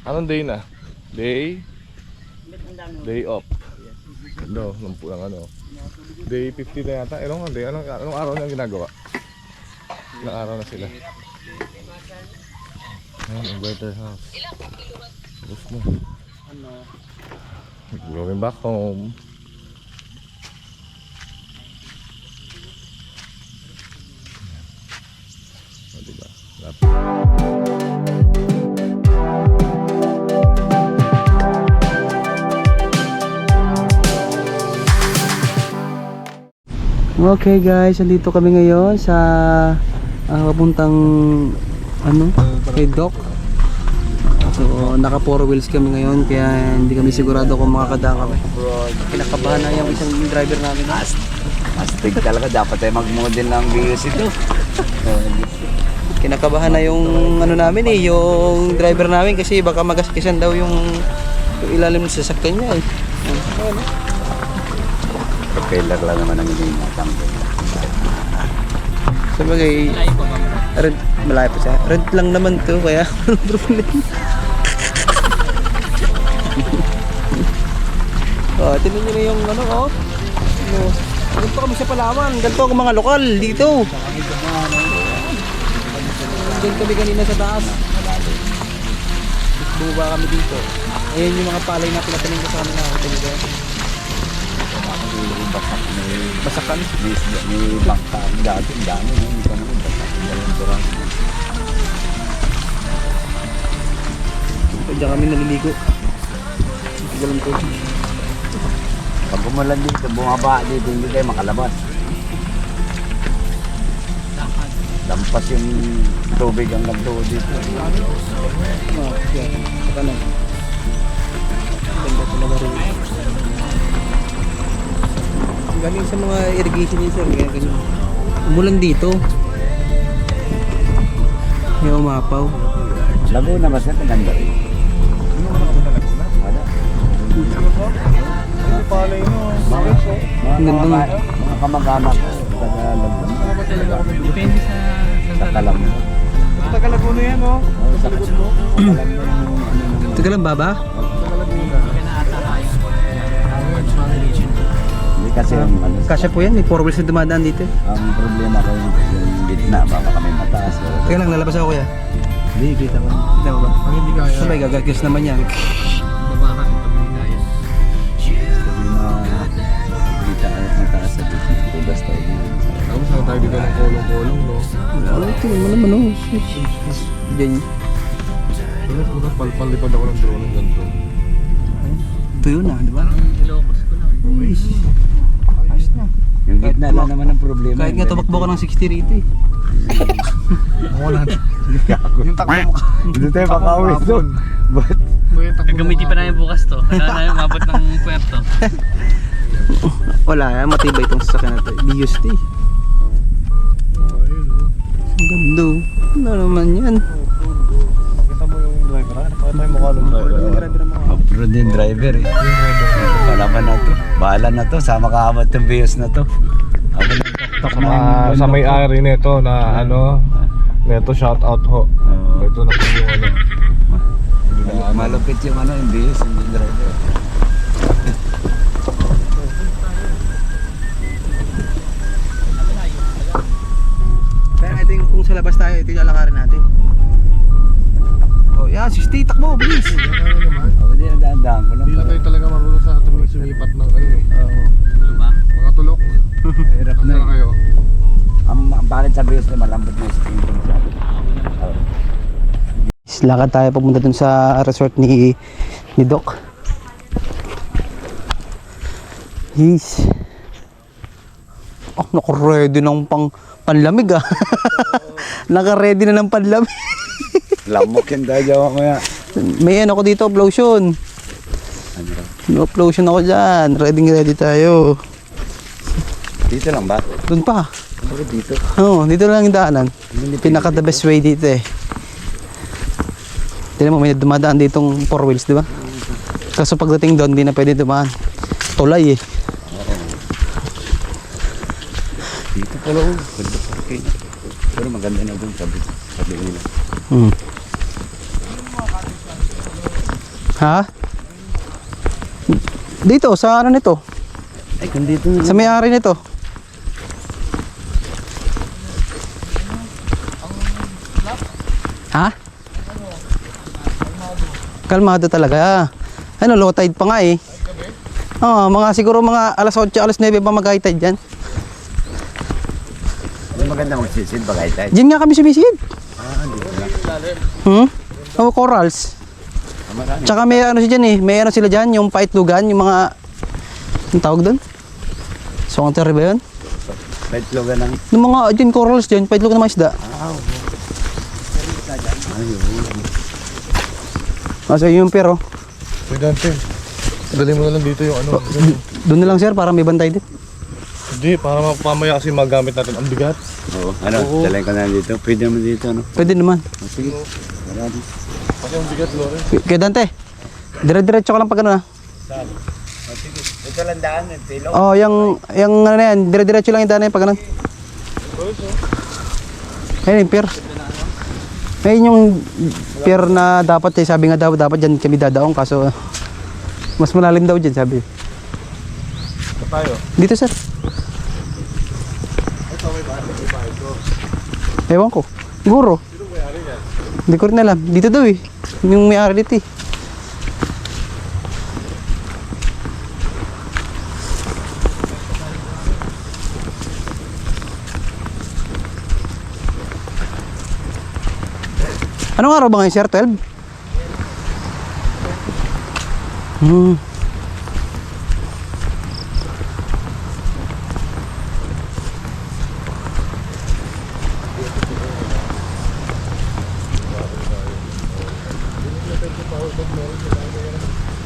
Anong day na? Day? Day off. Ano, lampu lang ano. Day 50 na yata. Anong day? Anong araw na ginagawa? Ilang araw na sila? Ayan, inverter house. Tapos mo. Going back home. O, diba? Okay guys, andito kami ngayon sa papuntang kay Doc. So naka 4 wheels kami ngayon kaya hindi kami sigurado kung makakadaan kami. Kinakabahan na yung isang driver namin. Astig talaga, dapat tayo mag-model ng videos ito. Kinakabahan na yung namin yung driver namin kasi baka magaskisan daw yung ilalim ng sasakyan niya eh. Pagkailar lang naman ang hindi natanggal. Sabagay, rent, malayo pa siya. Rent lang naman to, kaya walang problema. Tignan nyo na yung ganito kami sa Palawan. Ganito ang mga lokal dito. Diyan kami kanina sa taas. Bumaba kami dito. Ayan yung mga palay na pinatanim ko sa kanila. Basakan. May bangka dati, dami. Hindi pa naman basakan. Diyan kami naliligo. Galang ko. Pag umulan dito, bumaba dito, hindi tayo makalabas. Lampas yung tubig ang nagtuo dito. Sa kanan. Ganda talaga rin. Galing sa mga irrigation ni sir, kaya ganyan. Umulan dito. May umapaw. Laguna ba siya? Maganda rin. Wala. Ano palay mo? Mga kamag-anak ko. Depende sa Takalam. Taga Laguna yan oh. Sa likod mo. Taga lang baba? Taga Laguna. Hindi kasi Kasya po yan, may 4 wheels na dumadaan dito. ang problema ko yung gitna. Baka kami mataas. Kaya lang, lalabas ako kuya. Hindi, kita ko. Kita mo ba? Ang hindi kaya. Sabay, gagalkis naman yan. Babahan pag hindi kaya. Sabi na kita ay mataas sa gitna. Tugas tayo dito. Tapos na tayo dito ng kolong-kolong no. Ano ito? Ano naman oh? Diyan. Pero puta palipad ako ng drone ng ganito. Ito yun di ba? Ilocos ko lang. Ayos na. Yung gitna lang naman ang problema. Kahit nga tumakbo ka ng 60 rito eh. Wala. Yung takbo mo ka. Hindi tayo makauwi doon. But Gagamitin pa namin bukas to. Kailangan namin umabot ng puerto. Wala, matibay itong sasakyan na ito. BUSD. Ang ganda oh. Ano naman yan? Kita mo yung driver ha? Nakakita yung mukha ng driver. approve din driver eh. Palaban na to. Bahala na to. Sama kahamat ng bios na to. Ako na Sa may-ari nito na neto shout out ho. Ito na po yung malupit yung yung bios yung driver. Kaya ito yung kung sa labas tayo, ito yung lalakarin natin. Oh, yan, 60, takbo, bilis. Ano naman? Ako din ang daan ko lang. Hindi na tayo talaga marunong sa sumipat ng Oo. mga tulok. Hirap na Ano eh. kayo? Ang bakit sa bios na malambot na yung skin ko siya. Lakad tayo papunta dun sa resort ni Doc. Yes. Oh, naka-ready ng panlamig ah. Naka-ready na ng panlamig. Lamok yan tayo kaya. May ako dito, lotion. Ano ba? No lotion ako dyan. Ready tayo. Dito lang ba? Doon pa. Bakit dito? Oo, dito lang yung daanan. Pinaka the best way dito eh. Tignan mo, may dumadaan ditong 4 wheels, di ba? Kaso pagdating doon, hindi na pwede dumaan. Tulay eh. Dito pala oh. Ganda parking. Pero maganda na doon sabi nila. Ha? Dito, sa ano nito? Ay, kung dito na. Sa may-ari nito. Ha? Kalmado talaga. Ano, low tide pa nga eh. Oo, mga siguro mga alas 8, alas 9 pa mag-high tide dyan. Hindi maganda magsisid bagay tayo. Diyan nga kami sumisid. Dito lang. Oh, corals. Marami. Tsaka may ano siya dyan eh. May ano sila dyan, yung paitlugan, yung mga... Ang tawag doon? Songter ba yun? Paitlogan lang. Yung mga dyan, corals dyan, paitlugan ng mga isda. Masa yung pero. Uy, Dante. Dali mo na lang dito yung ano. Doon na lang sir, para may bantay din. Hindi, para mamaya kasi magamit natin ang bigat. Oo. Ano, dalhin ko na dito. Pwede naman dito, ano? Pwede naman. Sige. Marami. Kasi ang bigat, Lore. Kaya Dante, dire-diretso ka lang pag ano na. Sige. Ito lang daan, pilo. Oh, yung ano na yan, dire-diretso lang yung daan na yan pag ano. Ayun yung pier. Ayun yung pier na dapat eh, sabi nga dapat dyan kami dadaong kaso mas malalim daw dyan sabi. Ito tayo. Dito sir. Ewan ko. Siguro. Hindi ko rin alam. Dito daw eh. Yung may-ari dito eh. Anong araw ba ngayon sir? 12?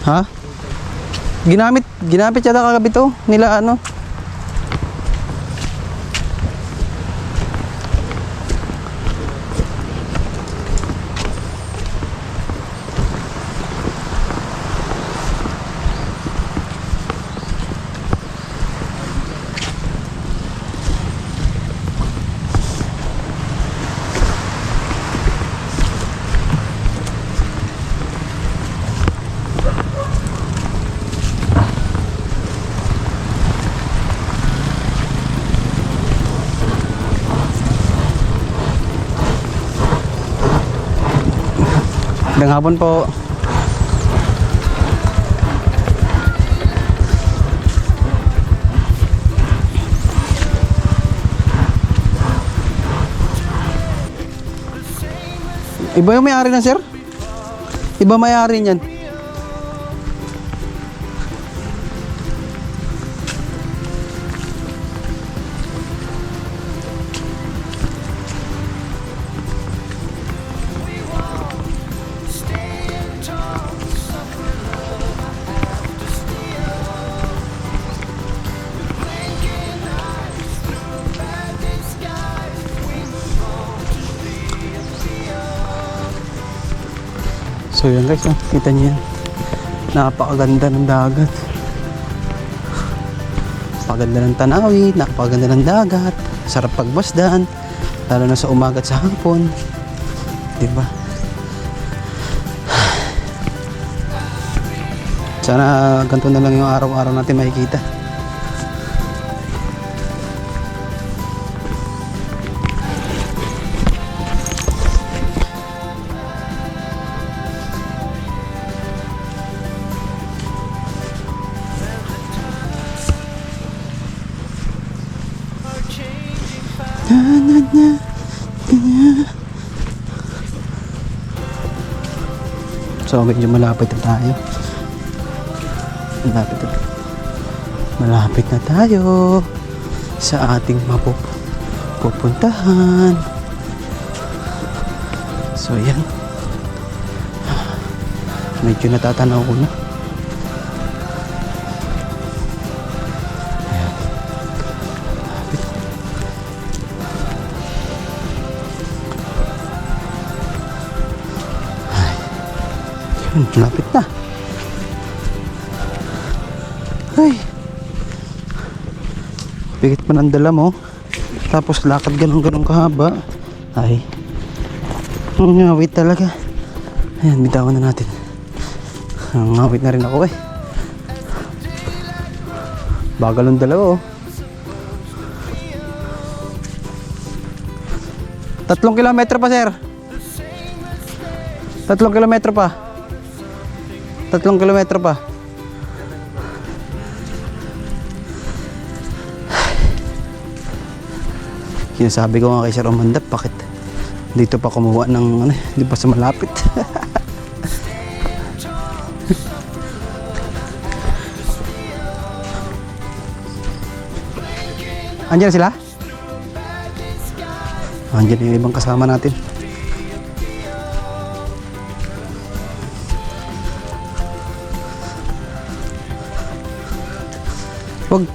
Ha? Ginamit yata kagabi to nila ano. Magandang hapon po. Iba yung may-ari na sir? Iba may-ari niyan. So yun guys, oh, kita niyo yan. Napakaganda ng dagat. Napakaganda ng tanawin, napakaganda ng dagat. Sarap pagbasdan, lalo na sa umaga at sa hapon. Diba? Sana ganito na lang yung araw-araw natin makikita. So medyo malapit na tayo. Malapit na tayo sa ating pupuntahan. So yan. Medyo natatanaw ko na. Lapit na. Ay. Bigit pa ng dala mo. Tapos lakad ganun kahaba. Ay. Wait talaga. Ayan, bitawan na natin. Ngawit na rin ako eh. Bagal ng dalawa oh. 3 kilometro pa sir. 3 kilometro pa. 3 kilometro pa. Sinasabi ko nga kay Sir Amanda, bakit dito pa kumuha ng ano, di pa sa malapit. Andiyan sila? Andiyan yung ibang kasama natin. Wag,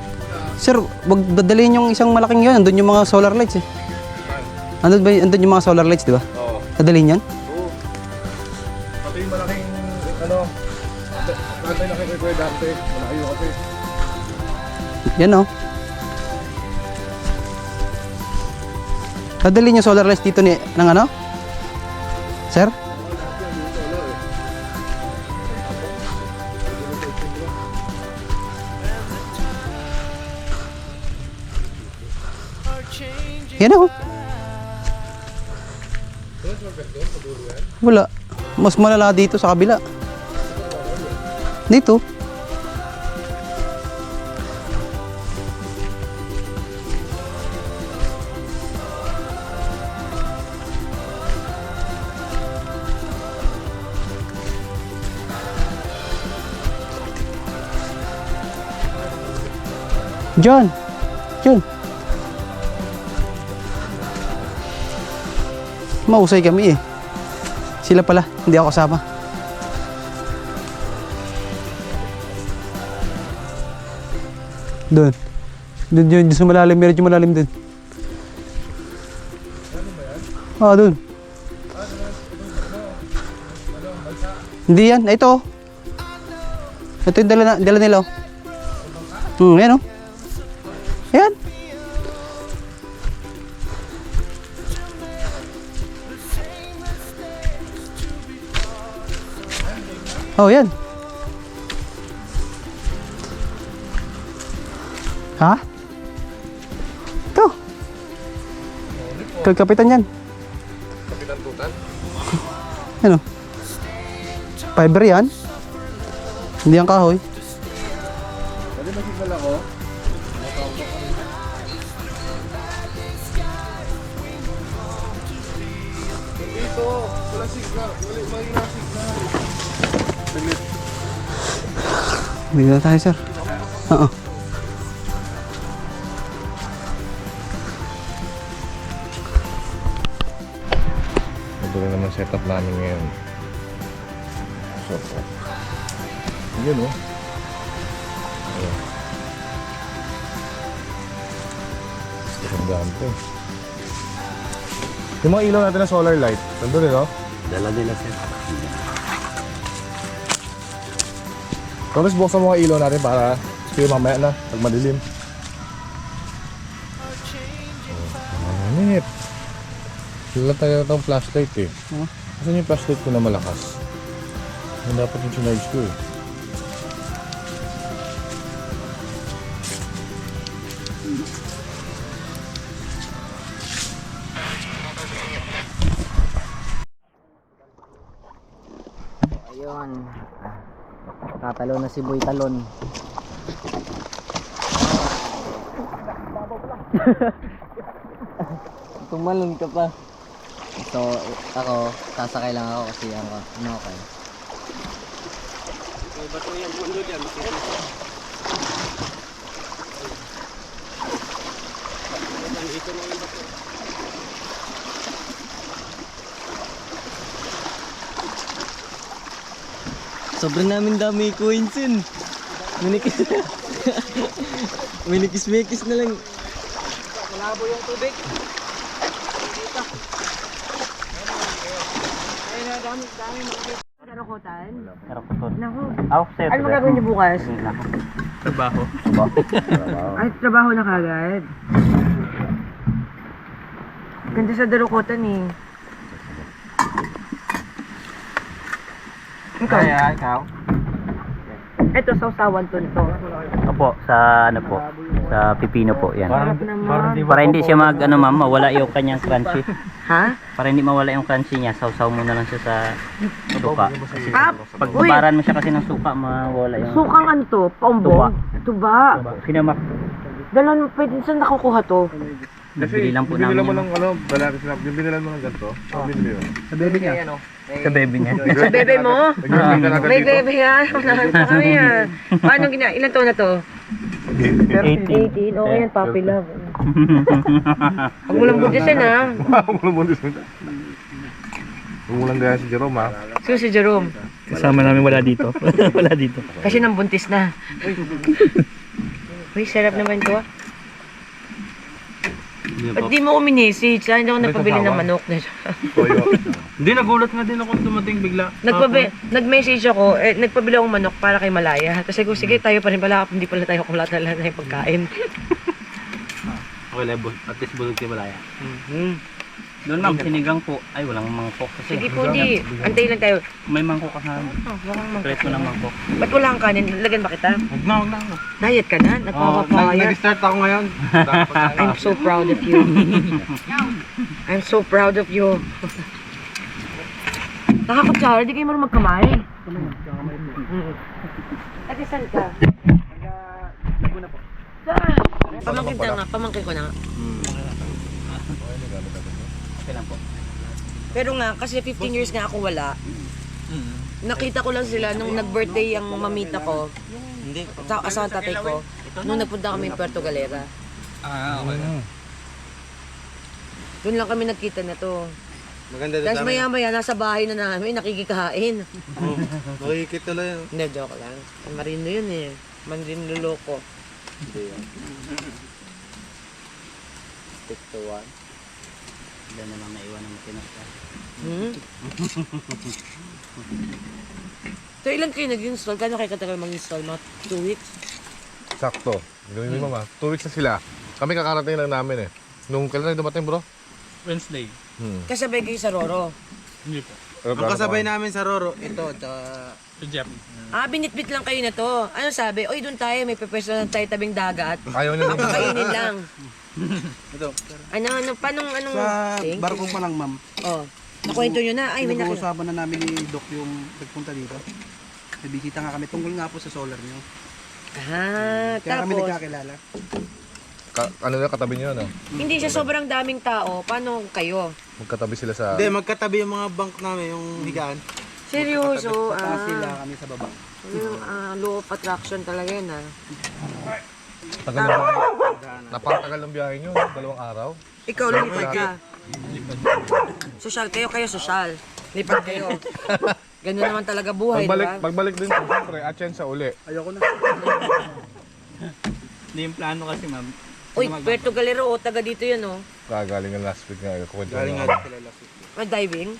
sir, wag dadalhin yung isang malaking yun. Andun yung mga solar lights eh. Andun yung mga solar lights, di ba? Oo. Dadalhin yan? Oo. Pati yung malaking, ano, pantay na kay Kuya Dante. Malaki yung kasi. Yan oh. Dadalhin yung solar lights dito ni, ng ano? Sir? Yan oh. Wala. Mas malala dito sa kabila. Dito. John. John. Mausay kami eh. Sila pala, hindi ako kasama. Doon. Doon yun, sa malalim, medyo malalim din. Ah, doon. Hindi yan, ito. Ito yung dala nila oh. Yan oh. Yan. Oh, yan. Ha? Ito. Kay Kapitan yan. Kapitan Tutan. Ano? Fiber yan. Hindi ang kahoy. Pwede mag-signal ako. Dito, wala signal. Wala mahina signal. Saglit. Hindi na tayo, sir. Oo. Ito rin naman setup namin ngayon. So, yun oh. Ayan. Gandaan to. Yung mga ilaw natin na solar light, nandun rin oh. Dala nila sir. Tapos buksan mo mga ilaw natin para kayo mamaya na, pag madilim. Oh, minute. Wala tayo itong flashlight eh. Huh? Kasi yung flashlight ko na malakas. Yung dapat yung sinarge ko eh. Ayun. Tatalo na si Boy Talon. Tumalon ka pa. So, ako, sasakay lang ako kasi ano okay. May bato yan, mundo dyan. Ito na yung bato. Sobrang namin dami coins yun. Minikis-mikis na lang. Malabo yung tubig. Dito. Ayun na, dami makikita. Karakutan? Karakutan. Naku. Offset. Ano magagawin niyo bukas? Trabaho. Ay, trabaho na kagad. Ganda sa darukutan eh. Ikaw? Ikaw? Ito, sausawan to nito. Opo, sa ano po? Sa pipino po, yan. Sarap naman. Para hindi siya mag, ano ma'am, mawala yung kanyang crunchy. Ha? Para hindi mawala yung crunchy niya, sausaw mo na lang siya sa suka. Ah, Pag uy, babaran mo siya kasi ng suka, mawala yung... sukang ano to? Paumbong? Tuba. Sinamak. Dalan, pwede saan nakukuha to? Bili lang po binila namin mo yun. ng ano, balaki sinap. Yung binilan mo ng ganito. Binili yun. Sa baby niya. Sa baby niya. Sa bebe mo? Nag-review ka na agad May dito. bebe ha? Wala pa kami ha. Paano ilan taon na to? 18. 18. Okay yan, puppy love. Huwag mo lang buntisan ha. Huwag mo lang Huwag mo lang gaya si Jerome ha. Sino si Jerome? Kasama namin wala dito. Wala dito. Kasi nang buntis na. Uy, sarap naman to. Ba't di mo ko minisage? Hindi ako napabili ng manok. Toyo. Hindi, nagulat nga din ako dumating bigla. Nag-message ako, nagpabili akong manok para kay Malaya. Tapos sabi ko, sige, tayo pa rin pala. Hindi pala tayo kung lahat na yung pagkain. Okay, at least bulog kayo malaya. Doon ma'am, sinigang po. Ay, walang mangkok. Kasi Sige po, hindi. Antay lang tayo. may mangkok kasama. Walang mangkok. Preto ng mangkok. Ba't wala kang kanin? Lagyan ba kita? Huwag na. Diet ka na? Nagpapapaya. Nag-start ako ngayon. I'm so proud of you. I'm so proud of you. Nakakutsara, di kayo marunong magkamay. Ate, saan ka? Saan? Pamangkin ko na nga. Kailan po? Pero nga, kasi 15 years nga ako wala. Nakita ko lang sila nung nag-birthday yung mamita ko. Asawa ng tatay ko. Nung nagpunta kami Puerto Galera. Doon lang kami nagkita na to. Maganda din Tapos maya-maya, nasa bahay na namin, nakikikain. Nakikita lang yun. Hindi, joke lang. Marino yun eh. Manrinloloko. Stick to one. Diyan na lang naiwan ng makinasa. So, ilan kayo nag-install? Kano kayo katagal mag-install? Mga 2 weeks? Sakto. Gawin mo 2 weeks na sila. Kami kakarating lang namin eh. Nung kailan na dumating bro? Wednesday. Kasabay kayo sa Roro. Hindi po. Ang Ang kasabay namin sa Roro, ito, tsaka... Si Jeff. Binitbit lang kayo na to. Ano sabi? Oy, doon tayo. May pepes na tayo tabing dagat. Ayaw nila. Kakainin lang. Ito. Anong Sa thing? barko pa lang, ma'am. Oh. Nakwento nyo na. Ay, may nakita. Nag-uusapan na namin ni Doc yung nagpunta dito. Nabisita nga kami tungkol nga po sa solar niyo. Kaya kami Tapos, nagkakilala. Ano na katabi niyo no? hindi siya sobrang daming tao. Paano kayo? Magkatabi sila sa... Hindi, magkatabi yung mga bank namin, yung higaan. Seryoso? Sa taas sila, kami sa baba. Law of attraction talaga yun Tagal na napakatagal ng biyahe niyo, 2 araw. Ikaw, lumipad ka. Sosyal kayo sosyal. Lipad kayo. Ganun naman talaga buhay, diba? Pagbalik din siyempre, atyan sa uli. Ayoko na. Hindi yung plano kasi, ma'am. Uy, Puerto Galera, taga dito yun, Kagaling ng last week nga, kukwento Galing na. nga sila last week. Diving?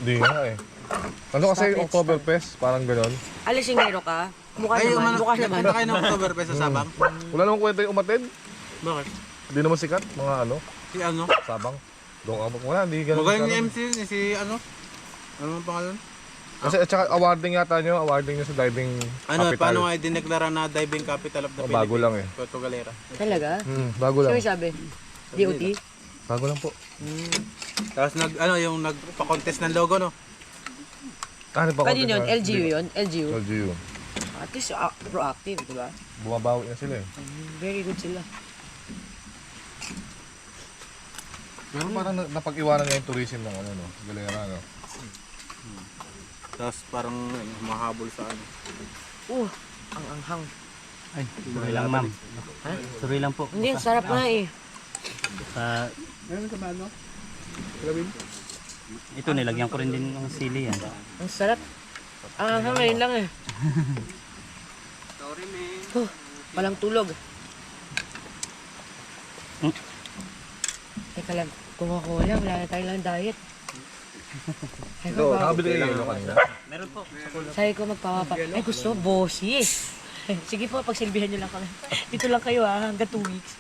Hindi nga eh. Ano kasi Oktoberfest, parang gano'n. Alisingero ka? Mukha Ay, naman, mukha naman. Punta kayo ng Oktoberfest sa Sabang? Wala namang kwento yung umatid. Bakit? Hindi naman sikat, mga ano, Si ano? Sabang. Doon ako, wala, hindi gano'n. Magaling sikat. yung MC yun, si ano? Ano ang pangalan? Kasi at saka awarding yata nyo, awarding nyo sa diving Ano, capital. paano nga dineklara na diving capital of the Philippines? Bago lang eh. Puerto Galera. Talaga? Bago lang. Sino yung sabi? DOT? Bago lang po. Tapos yung nagpa-contest ng logo, no? Ano pa Kanino yun? LGU yun? LGU? LGU. At least proactive, di ba? Bumabawi na sila eh. Very good sila. Pero parang napag-iwanan nga yung tourism ng ano, no? Galera, no? Tapos parang mahabol sa ano. Ang anghang. Ay, sorry lang ma'am. Ha? Sorry lang po. Hindi, ang sarap nga eh. Sa... Meron ka ba ano? Ito, nilagyan ko rin din ng sili yan. Ang sarap. Ang anghang ngayon lang eh. Sorry, man. Walang tulog. Teka lang, Coca-Cola, wala na tayo lang diet. Ay, Ito, nakabili kayo kanina. Meron po. sabi ko magpapapa. Ay, gusto, bossy. Sige po, pagsilbihan nyo lang kami. Dito lang kayo hanggang 2 weeks.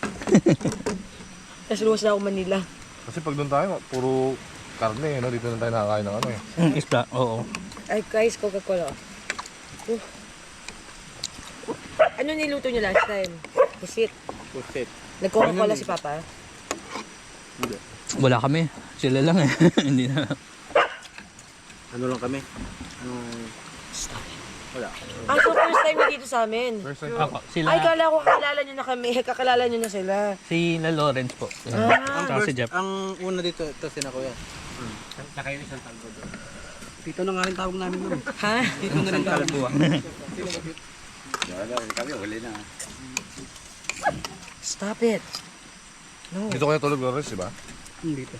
Tapos luwas na ako Manila. Kasi pag doon tayo, puro karne, no? Dito na tayo nakakain ng ano eh. Isda, oo. Ay, guys, Coca-Cola. Ano niluto niyo last time? Pusit. Pusit. Nag-Coca-Cola si Papa? Wala kami. Sila lang eh. Hindi na. Ano lang kami? Wala. So first time niyo dito sa amin? Ako, sila. Ay, kala ko kakilala niyo na kami. Kakilala niyo na sila. Si La Lawrence po. Ang Tsaka si first, Jeff. ang una dito, ito sina Kuya. Tito na nga rin tawag namin nun. Ha? Tito na rin tawag. Kami, huli na. Stop it. No. Dito kayo tulog Lawrence, di ba? Dito.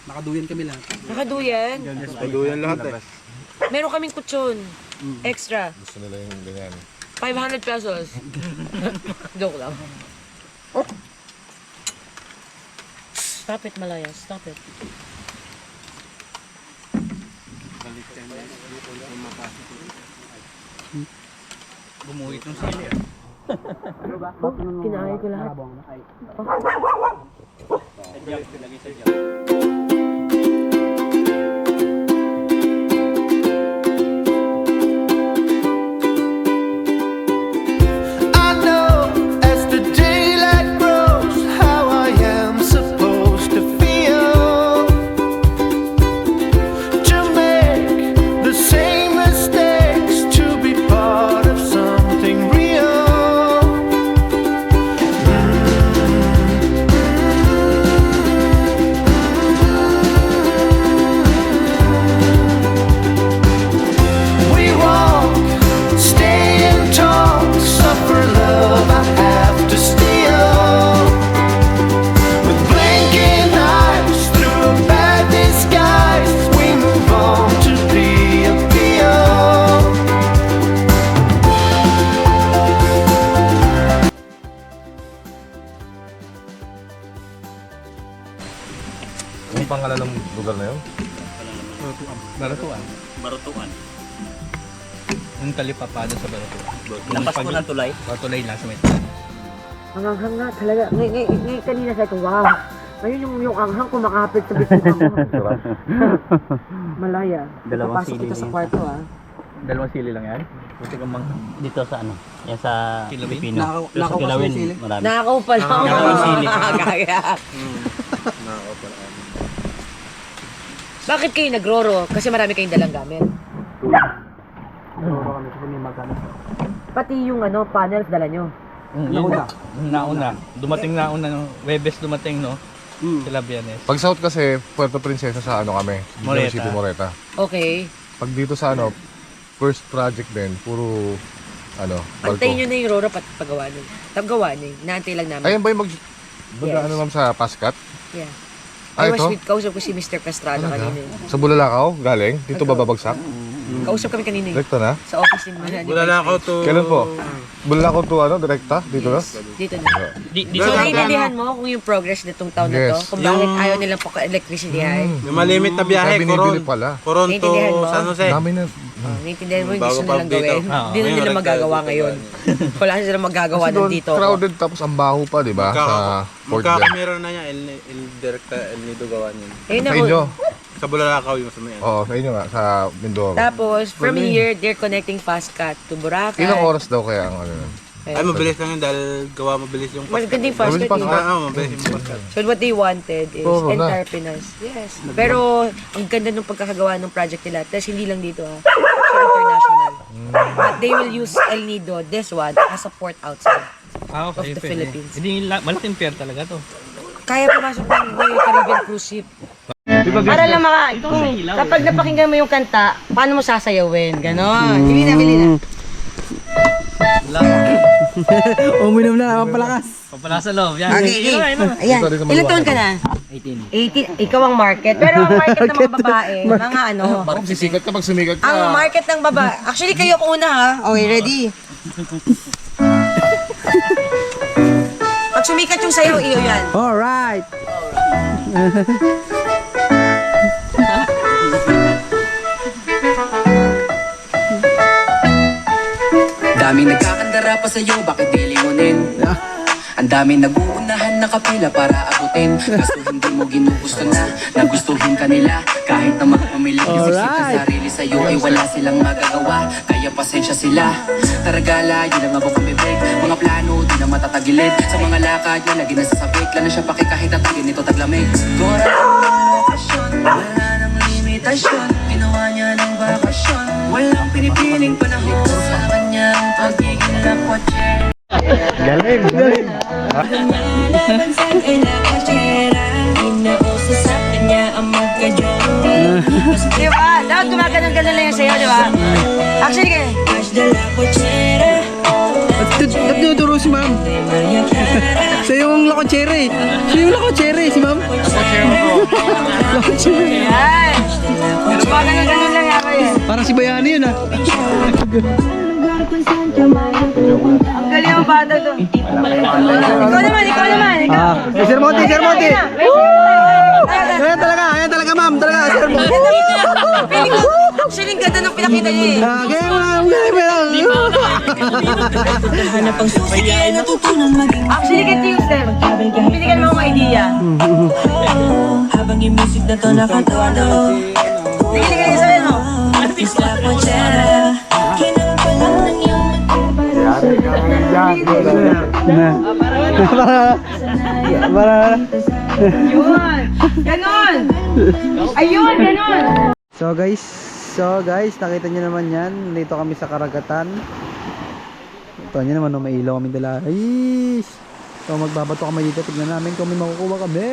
Nakaduyan kami lahat. Nakaduyan. Paduyan lahat eh. Meron kaming kutsyon. Extra. Gusto nila yung ganyan. 500 pesos. Joke lang. Stop it, Malaya. Stop it. Bumuhit ng sili. Kinahay ko lahat. I know as the daylight grows how I am supposed to feel, to make the same mistakes, to be part of something real. We walk, stay and talk, suffer love I have to steal. With blinking eyes through a bad disguise, we move on to the appeal. Anong pangalan ng lugar na yun? Baratuan. Baratuan. Yung talipapado sa Baratuan. Lampas po ng tulay. Tulay lang sa may. Hanghang nga talaga. Ngayon kanina sabi ko, wow. Ngayon yung anghang kumakapit sa bituka mo. Malaya. Dalawang Papasok sili kita sa na yun. kwarto ah. Dalawang sili lang yan. Buti kang mang... Dito sa ano? Yan sa Kilawin? Pipino. Nakaw- Sa nakaw- Kilawin, sili. marami. Nakaw pa lang. Dalawang sili. Gaya. Nako pala. Bakit kayo nagroro? Kasi marami kayong dalang gamit. Pati yung panels dala nyo. Nauna. Dumating nauna. No? Webes dumating, no? Sila Bianes. Pag south kasi, Puerto Princesa sa kami. Moreta. City, Moreta. Okay. Pag dito sa first project din, puro barko. Antayin nyo na yung roro pagawa nyo. Paggawa nyo. Naantay lang namin. Ayan ba yung Yes. ma'am sa Pascat? Yeah. Ah, I was ito? with, kausap ko si Mr. Castrado kanina. Sa Bulalakaw, galing? Dito ba babagsak? Kausap kami kanina Direkta na? sa office ni Manny. Wala na ako to. Kailan po? Bulalakaw to direkta? Dito na? Dito na. Di So, Wala. naiintindihan mo kung yung progress nitong taon na to? Yes. Kung bakit Yung- ayaw nilang electricity high? Yung malimit na biyahe, Sabi ni Billy Coron. pala. Coron to Naintindihan mo? San Jose. Dami na. Naiintindihan mo yung Bago gusto nilang pag dito. gawin? Ah, Hindi na ngayon, nila magagawa dito. ngayon. Wala na silang magagawa Kasi doon, nandito. crowded tapos ang baho pa, di ba? Sa Fort Bend. Magkakamera na niya, El Directa, El Nido gawa niya. Ayun Sa ako. inyo? Sa Bulalakaw yung sa may Oo, sa inyo nga. Sa Mindoro. Tapos, from here, they're connecting Pascat to Boracay. Ilang oras daw kaya ang Ay, mabilis lang yun dahil gawa mabilis yung Magandang Pascat Mabilis yun. Pascat. mabilis yung Pascal. So what they wanted is Oo, na. entire Pinas. Yes. Pero ang ganda ng pagkakagawa ng project nila. Tapos hindi lang dito ha. So international. But they will use El Nido, this one, as a port outside. Ah, Of okay. the pwede. Philippines. Hindi, malaking pier talaga to. Kaya pumasok ng Caribbean cruise ship. Para lang kapag napakinggan mo yung kanta, paano mo sasayawin? Ganon. Bili na, bili na. Uminom na, palakas. Papala sa loob. Yan. Ayan. Ilan taon ka na? 18. 18. Ikaw ang market. Pero ang market ng mga babae, mga Parang sisikat ka pag sumikat ka. ang market ng babae. Actually, kayo ako una ha. Okay, ready? Pag sumikat yung sayo, iyo yan. Alright. Daming nagkakandara pa sa'yo, bakit di limunin? Ang daming nag-uunahan nakapila para abutin. Kaso hindi mo ginugusto na nagustuhin kanila. Kahit na magpumilit yung Alright. sarili sa'yo ay wala silang magagawa. Kaya pasensya sila. Tara gala, yun lang abo kami break. Mga plano, di na matatagilid. Sa mga lakad niya, lagi nasasabik. Lalo siya paki kahit tatagin nito taglamig. Gora lokasyon, wala nang limitasyon. Ginawa niya ng bakasyon, walang pinipiling panahon. Sa kanyang pagiging lakwatse. Galing! Laban sa kailangan inauso sa kanya ang magka-joke. Di ba? Dapat gumagano'n-ganon lang yung sayo, di ba? Actually, kayo. Nagtuturo si ma'am. Sa yung lakonsere. Sa yung lakonsere, si ma'am. Lakonsere. Yan. Gumagano'n-ganon lang yan kayo. Parang si Bayani yun ah. Ang galing ang bata to. Ikaw naman, ikaw naman. Ikaw. Sir Monty, Sir Monty. Ayan talaga ma'am. Talaga, Sir Monty. Feeling ko, actually, ang ganda nung pinakita niya eh. Kaya ma'am, kaya Actually, ganito yung step. Binigyan mo akong idea. Habang yung music na to nakatono. Tingin ka sa ano? Isla ko tiyera. Kinapalang ng iyong Yun! Ganon! Ayun, ganon! So guys, nakita nyo naman yan. Dito kami sa karagatan. Ito nyo naman, may ilaw kami dala. Ay! So magbabato kami dito. Tignan namin kung may makukuha kami.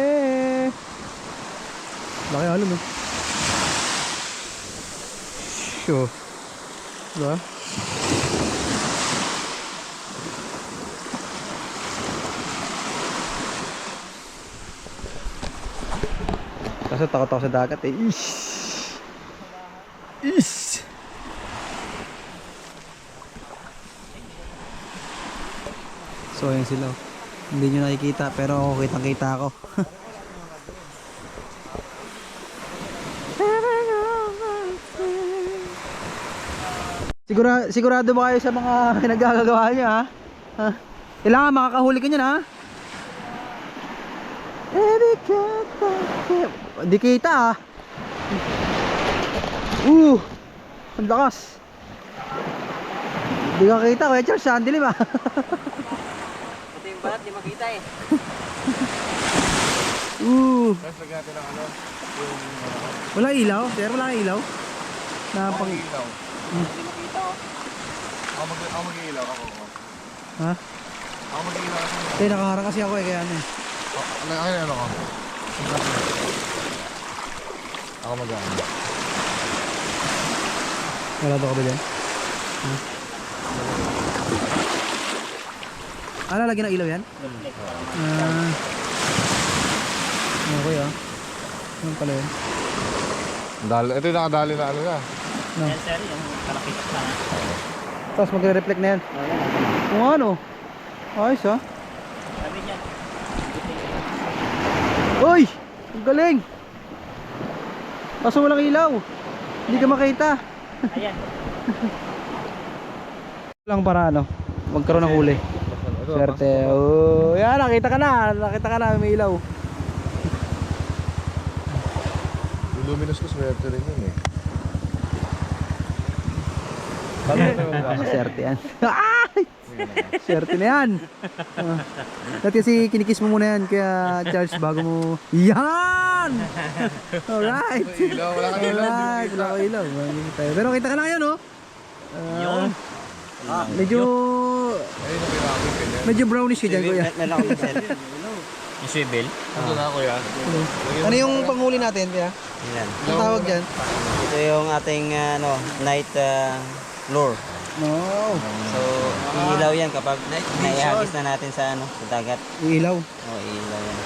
Laki halon eh. Sure. Diba? Kaso takot ako sa dagat eh. Ish! So ayan sila. Hindi nyo nakikita pero ako kitang-kita ako. Sigurado ba kayo sa mga pinagagagawa nyo ha? Kailangan makakahuli ka nyan ha? Di kita ah. Ang lakas. Di ka kita Kuya Charles, saan dilim ah. Ito yung balat, di makita eh. Wala ilaw? Sir, wala ilaw? Na pang... Ako mag-iilaw ako. Ha? Ako mag-iilaw ako. Hindi, nakaharang kasi ako eh, kaya ano eh. Ano ko? Ako mag-iilaw. Wala to ka ba dyan? Lagyan ng ilaw yan? Okay ah. Ano pala yun? Ito yung nakadali na ano na. No. Tapos magre-reflect na yan. Kung ano? Ayos ah. Uy! Ang galing! Kaso walang ilaw. Hindi ka makita. Ayan. Lang para ano, magkaroon ng huli. Swerte. Oh, yan, nakita ka na. Nakita ka na, may ilaw. Yung luminous ko swerte rin yun eh. Swerte yan. Swerte na yan. Dati kasi kinikis mo muna yan, kaya Charles bago mo. Yan! Alright. Ilaw, wala kang ilaw. Alright, wala kang ilaw. Pero kita ka na ngayon, oh. Medyo brownish ka dyan, kuya. Yung swivel. Ito na kuya. Ano yung panghuli natin, kuya? Yan. Ang tawag dyan? Ito yung ating night lure. No. So, iilaw yan kapag naihagis na natin sa sa dagat. Ilaw. Oh, iilaw yan.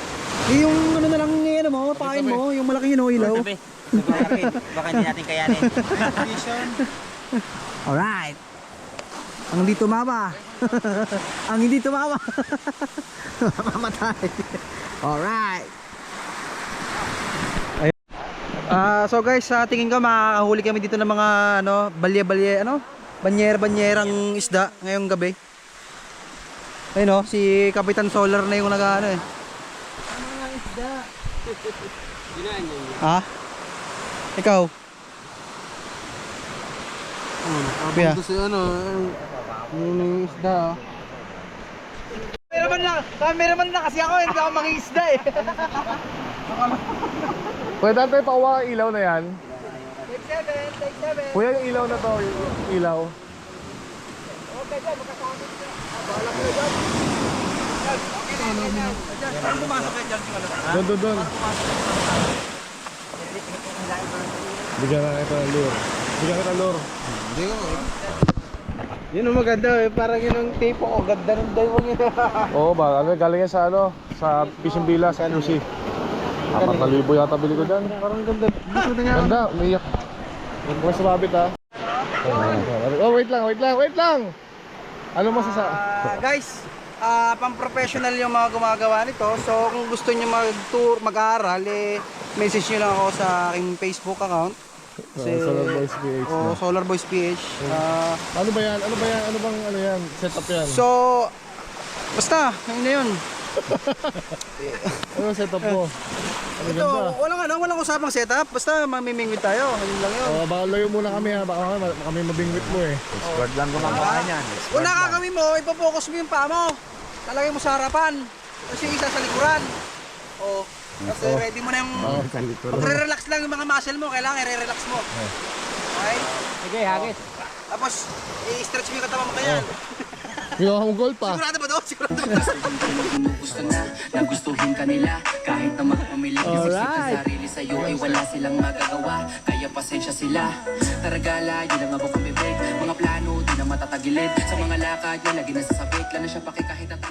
Yung ano na lang ano mo, pain mo, yung malaki yun, ilaw. Baka hindi natin kayanin. Alright. Ang hindi tumama. Ang hindi tumama. Mamatay. Alright. So guys, sa tingin ko makakahuli kami dito ng mga ano, balye-balye, ano? Banyer-banyerang isda ngayong gabi. Ayun oh, si Kapitan Solar na yung nag-ano eh. Mga isda. Ha? Ikaw? Kuya. Kasi ano, yung isda. Cameraman na kasi ako, hindi ako mangingisda eh. Pwede natin pakuha ang ilaw na yan. Take 7. Kuya, yung ilaw na to, yung ilaw. Okay, dyan, makasama Doon. Bigyan na kita ng lure. Hindi ko. Yun ang maganda eh, parang yun ang tape ko, ganda ng daywang yun. Oo ba, galing yan sa sa Fishing Villa, sa QC. 4,000 yata bili ko dyan. Parang ganda. Gusto na nga. Ganda, umiyak. Huwag sumabit ha. Oh, wait lang. Ano mo Guys, pang-professional yung mga gumagawa nito. So kung gusto niyo mag-tour, mag-aaral, message niyo lang ako sa aking Facebook account. Solar Boys PH. Solar Boys PH. Ano ba yan? Ano bang yan? Setup yan? So, basta, yun na yun. Ano setup mo? Ano Ito, walang usapang setup. Basta mamimingwit tayo. Yun lang yun. Baka layo muna kami ha. Baka kami mabingwit mo eh. Expert lang gumagawa niyan. Kung nakakawin mo, ipopokus mo yung paa mo. Talagay mo sa harapan. Kasi yung isa sa likuran. Kasi ready mo na yung... Magre-relax lang yung mga muscle mo. Kailangan i-relax mo. Okay? Sige, hagis. Tapos, i-stretch mo yung katawan mo kaya. Ginawa mong goal pa. Sigurado ba doon? Gusto na nagustuhin ka nila. Kahit na magpamilig yung sa sarili sa'yo ay wala silang magagawa. Kaya pasensya sila. Taragala, yun lang abok ang bibig. Mga plano, di na matatagilid. Sa mga lakad, yun lagi nasasabik. Lalo siya paki kahit at